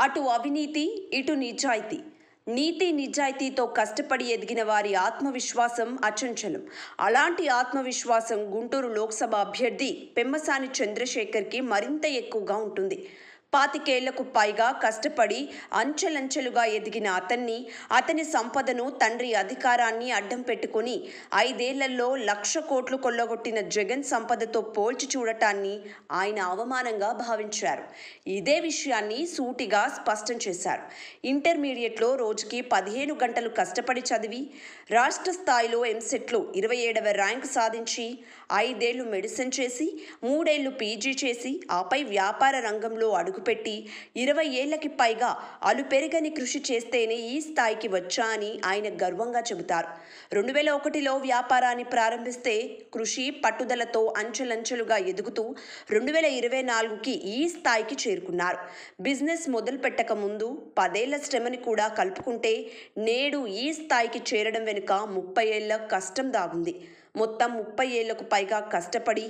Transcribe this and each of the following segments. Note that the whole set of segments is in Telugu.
అటు అవినీతి ఇటు నిజాయితీ. నీతి నిజాయితీతో కష్టపడి ఎదిగిన వారి ఆత్మవిశ్వాసం అచంచలం. అలాంటి ఆత్మవిశ్వాసం గుంటూరు లోక్సభ అభ్యర్థి పెమ్మసాని చంద్రశేఖర్కి మరింత ఎక్కువగా ఉంటుంది. 25 ఏళ్లకు పైగా కష్టపడి అంచెలంచెలుగా ఎదిగిన అతని సంపదను, తండ్రి అధికారాన్ని అడ్డం పెట్టుకుని 5 ఏళ్లలో 1,00,000 కోట్లు కొల్లగొట్టిన జగన్ సంపదతో పోల్చి చూడటాన్ని ఆయన అవమానంగా భావించారు. ఇదే విషయాన్ని సూటిగా స్పష్టం చేశారు. ఇంటర్మీడియట్లో రోజుకి 15 గంటలు కష్టపడి చదివి రాష్ట్ర స్థాయిలో ఎంసెట్లో 27వ ర్యాంకు సాధించి 5 ఏళ్లు మెడిసిన్ చేసి 3 ఏళ్లు పీజీ చేసి ఆపై వ్యాపార రంగంలో అడుగుపెట్టి 20 ఏళ్లకి పైగా అలుపెరగని కృషి చేస్తేనే ఈ స్థాయికి వచ్చా అని ఆయన గర్వంగా చెబుతారు. 2001లో వ్యాపారాన్ని ప్రారంభిస్తే కృషి పట్టుదలతో అంచెలంచెలుగా ఎదుగుతూ 2024కి ఈ స్థాయికి చేరుకున్నారు. బిజినెస్ మొదలు పెట్టక ముందు 10 ఏళ్ల శ్రమని కూడా కలుపుకుంటే నేడు ఈ స్థాయికి చేరడం వెనుక 30 ఏళ్ల కష్టం దాగుంది. మొత్తం 30 ఏళ్లకు పైగా కష్టపడి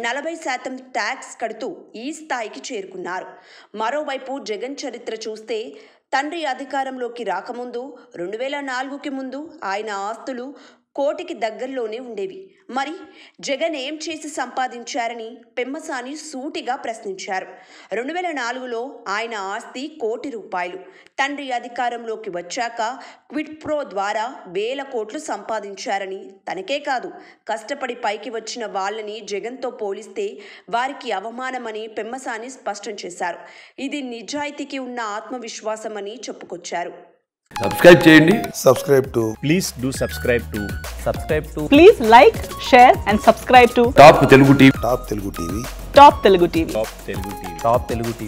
40% ట్యాక్స్ కడుతూ ఈ స్థాయికి చేరుకున్నారు. మరోవైపు జగన్ చరిత్ర చూస్తే తండ్రి అధికారంలోకి రాకముందు 2004కి ముందు ఆయన ఆస్తులు కోటికి దగ్గరలోనే ఉండేవి. మరి జగన్ ఏం చేసి సంపాదించారని పెమ్మసాని సూటిగా ప్రశ్నించారు. 2004లో ఆయన ఆస్తి ₹1,00,00,000. తండ్రి అధికారంలోకి వచ్చాక క్విడ్ ప్రో ద్వారా 1,000 కోట్లు సంపాదించారని, తనకే కాదు కష్టపడి పైకి వచ్చిన వాళ్ళని జగన్తో పోలిస్తే వారికి అవమానమని పెమ్మసాని స్పష్టం చేశారు. ఇది నిజాయితీకి ఉన్న ఆత్మవిశ్వాసమని చెప్పుకొచ్చారు. సబ్స్క్రైబ్ చేయండి. Please do subscribe to. Please like, share and subscribe to top Telugu TV. Top Telugu TV. Top Telugu TV.